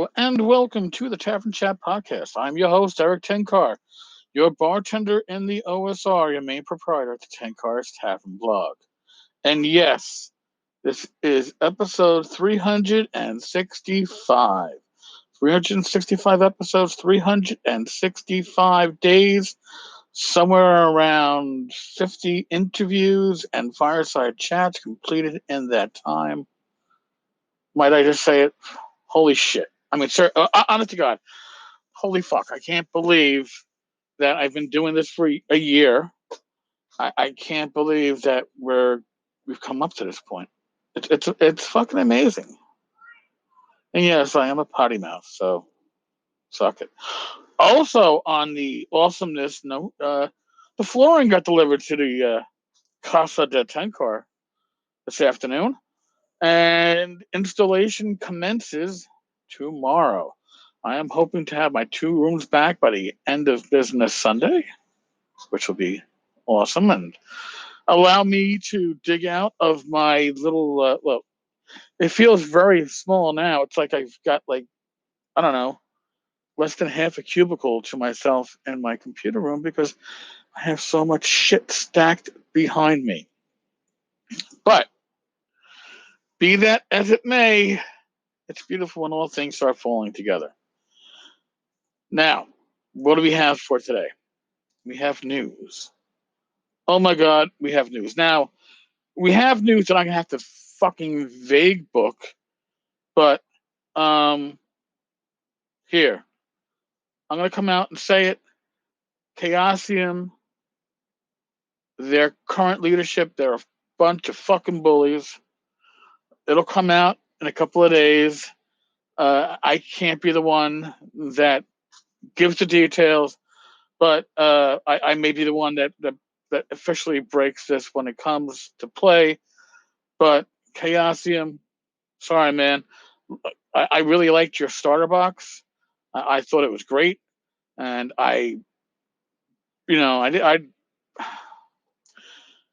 Hello and welcome to the Tavern Chat podcast. I'm your host, Eric Tenkar, your bartender in the OSR, your main proprietor at the Tenkar's Tavern blog. And yes, this is episode 365. 365 episodes, 365 days, somewhere around 50 interviews and fireside chats completed in that time. Might I just say it? Holy shit. I mean, sir, honest to God, holy fuck. I can't believe that I've been doing this for a year. I can't believe that we've come up to this point. It's fucking amazing. And yes, I am a potty mouth, so suck it. Also, on the awesomeness note, the flooring got delivered to the Casa de Tenkar this afternoon, and installation commences tomorrow. I am hoping to have my two rooms back by the end of business Sunday, which will be awesome and allow me to dig out of my little. Well, it feels very small now. It's like I've got I don't know, less than half a cubicle to myself in my computer room because I have so much shit stacked behind me. But be that as it may, it's beautiful when all things start falling together. Now, what do we have for today? We have news. Oh my God, we have news. Now, we have news that I'm gonna have to fucking vague book, but um, here I'm gonna come out and say it. Chaosium, their current leadership, they're a bunch of fucking bullies. It'll come out in a couple of days. I can't be the one that gives the details, but I may be the one that officially breaks this when it comes to play. But Chaosium, sorry, man. I really liked your starter box. I thought it was great, and I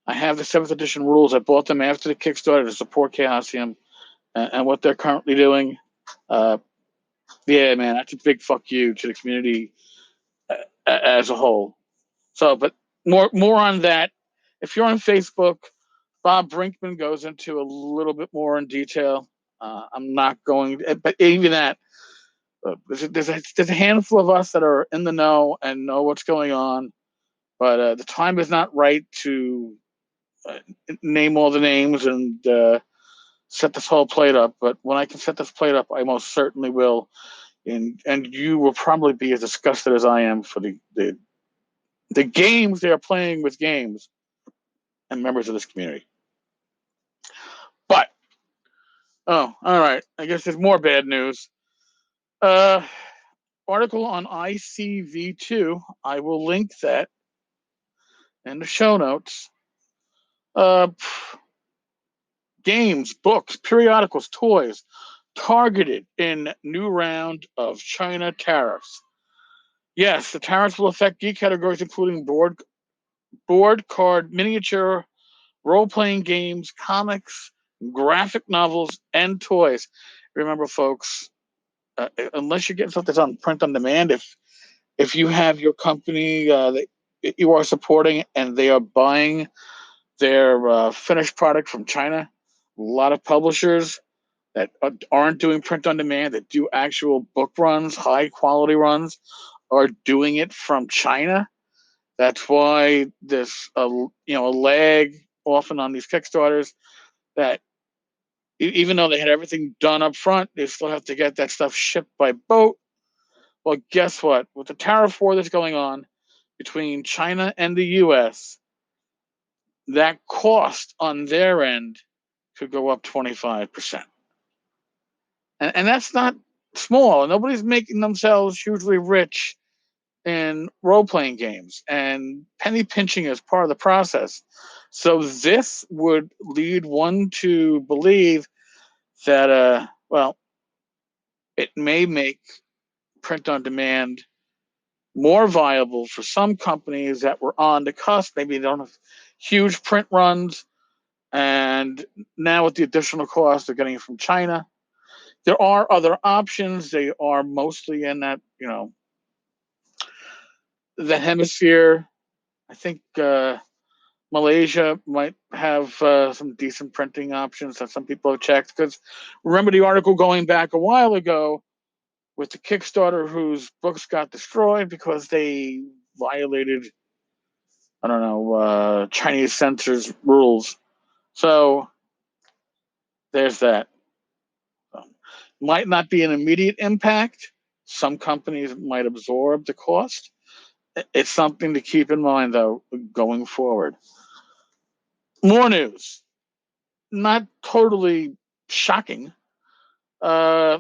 have the seventh edition rules. I bought them after the Kickstarter to support Chaosium and what they're currently doing. Uh, yeah, man, that's a big fuck you to the community as a whole. So, but more on that. If you're on Facebook, Bob Brinkman goes into a little bit more in detail. I'm not going, but even that, there's a handful of us that are in the know and know what's going on, but the time is not right to uh, name all the names and set this whole plate up. But when I can set this plate up, I most certainly will. And you will probably be as disgusted as I am for the games they are playing with games and members of this community. But oh, all right. I guess there's more bad news. Uh, Article on ICV2. I will link that in the show notes. Uh, Games, books, periodicals, toys targeted in new round of China tariffs. Yes, the tariffs will affect geek categories including board, card, miniature, role playing games, comics, graphic novels, and toys. Remember, folks, unless you're getting something that's on print on demand, if you have your company that you are supporting and they are buying their finished product from China, a lot of publishers that aren't doing print on demand, that do actual book runs, high quality runs, are doing it from China. That's why there's a lag often on these Kickstarters that even though they had everything done up front, they still have to get that stuff shipped by boat. Well, guess what? With the tariff war that's going on between China and the U.S., that cost on their end could go up 25%. And that's not small. Nobody's making themselves hugely rich in role playing games, and penny pinching is part of the process. So this would lead one to believe that, it may make print on demand more viable for some companies that were on the cusp. Maybe they don't have huge print runs, and now with the additional cost they're getting from China, There are other options. They are mostly in that, the hemisphere. I think Malaysia might have some decent printing options that some people have checked. Because remember the article going back a while ago with the Kickstarter whose books got destroyed because they violated, I don't know, Chinese censors rules. So there's that. Might not be an immediate impact. Some companies might absorb the cost. It's something to keep in mind, though, going forward. More news. Not totally shocking. Uh,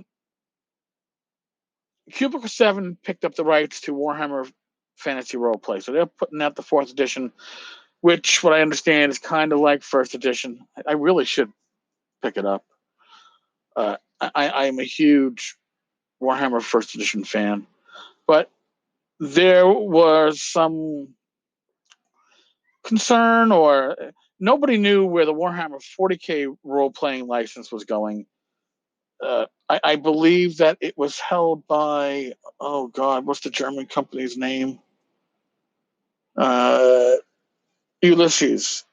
Cubicle 7 picked up the rights to Warhammer Fantasy Roleplay. So they're putting out the 4th edition, which, what I understand, is kind of like 1st edition. I really should pick it up. I'm a huge Warhammer 1st edition fan. But there was some concern, or nobody knew where the Warhammer 40K role playing license was going. I believe that it was held by, oh God, what's the German company's name? Uh, Ulysses.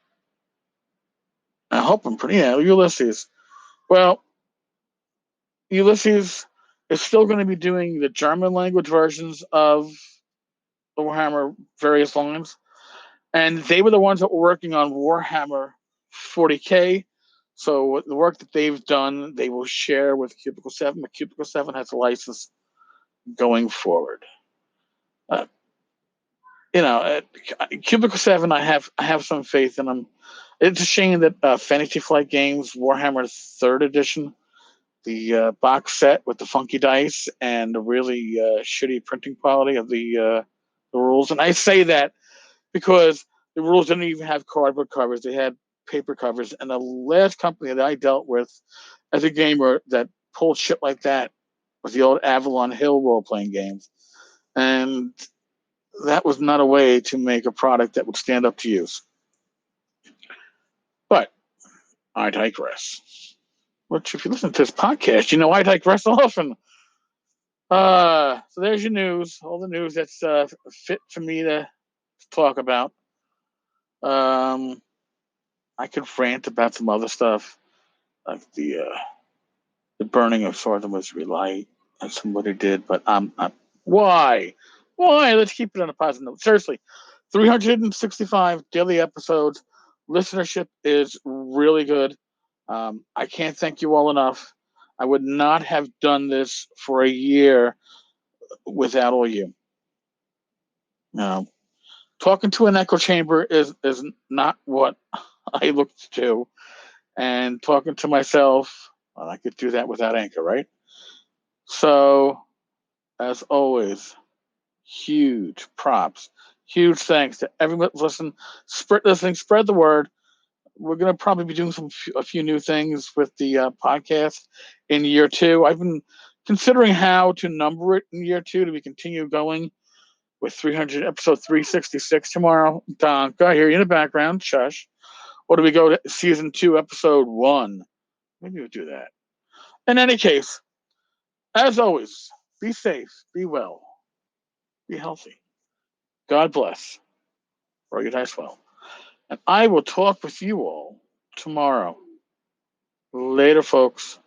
I hope I'm pretty, yeah, Ulysses. Well, Ulysses is still going to be doing the German language versions of the Warhammer various lines. And they were the ones that were working on Warhammer 40K. So the work that they've done, they will share with Cubicle 7. But Cubicle 7 has a license going forward. Uh, Cubicle 7, I have some faith in them. It's a shame that Fantasy Flight Games Warhammer 3rd Edition, the box set with the funky dice and the really shitty printing quality of the rules. And I say that because the rules didn't even have cardboard covers; they had paper covers. And the last company that I dealt with as a gamer that pulled shit like that was the old Avalon Hill role playing games, and that was not a way to make a product that would stand up to use. But I digress. Which, if you listen to this podcast, you know I digress often. So there's your news, all the news that's fit for me to talk about. Um, I could rant about some other stuff, like the burning of Northern Missouri Light, as somebody did, but why? Why? Let's keep it on a positive note. Seriously, 365 daily episodes. Listenership is really good. I can't thank you all enough. I would not have done this for a year without all you. Talking to an echo chamber is not what I look to do, and talking to myself, well, I could do that without Anchor, right? So, as always, huge props, huge thanks to everyone listening. Spread the word. We're going to probably be doing a few new things with the podcast in year 2. I've been considering how to number it in year 2 to be continue going with 300 episode 366 tomorrow. Donka, I hear you in the background. Shush. Or do we go to season 2, episode 1? Maybe we'll do that. In any case, as always, be safe, be well, be healthy. God bless. Roll your dice well. And I will talk with you all tomorrow. Later, folks.